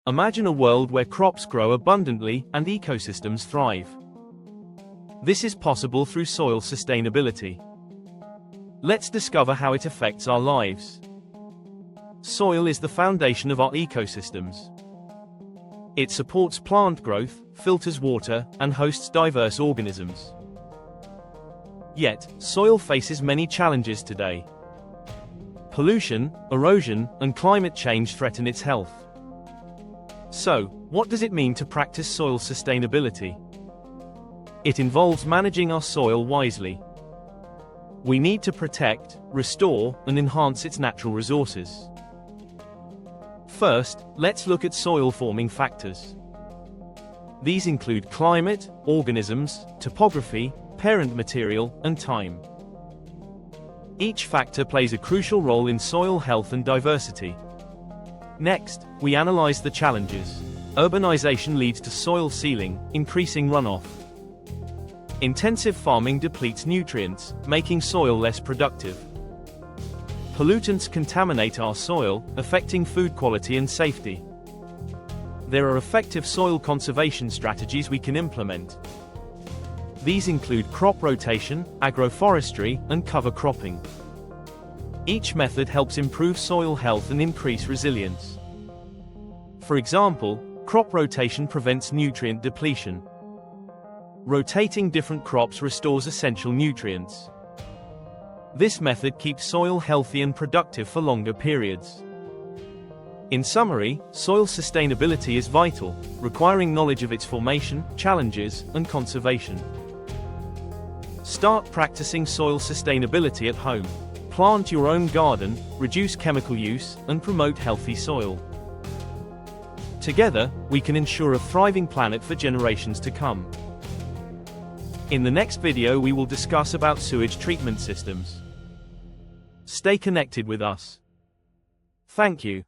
Imagine a world where crops grow abundantly and ecosystems thrive. This is possible through soil sustainability. Let's discover how it affects our lives. Soil is the foundation of our ecosystems. It supports plant growth, filters water, and hosts diverse organisms. Yet, soil faces many challenges today. Pollution, erosion, and climate change threaten its health. So, what does it mean to practice soil sustainability? It involves managing our soil wisely. We need to protect, restore, and enhance its natural resources. First, let's look at soil-forming factors. These include climate, organisms, topography, parent material, and time. Each factor plays a crucial role in soil health and diversity. Next, we analyze the challenges. Urbanization leads to soil sealing, increasing runoff. Intensive farming depletes nutrients, making soil less productive. Pollutants contaminate our soil, affecting food quality and safety. There are effective soil conservation strategies we can implement. These include crop rotation, agroforestry, and cover cropping. Each method helps improve soil health and increase resilience. For example, crop rotation prevents nutrient depletion. Rotating different crops restores essential nutrients. This method keeps soil healthy and productive for longer periods. In summary, soil sustainability is vital, requiring knowledge of its formation, challenges, and conservation. Start practicing soil sustainability at home. Plant your own garden, reduce chemical use, and promote healthy soil. Together, we can ensure a thriving planet for generations to come. In the next video we will discuss about sewage treatment systems. Stay connected with us. Thank you.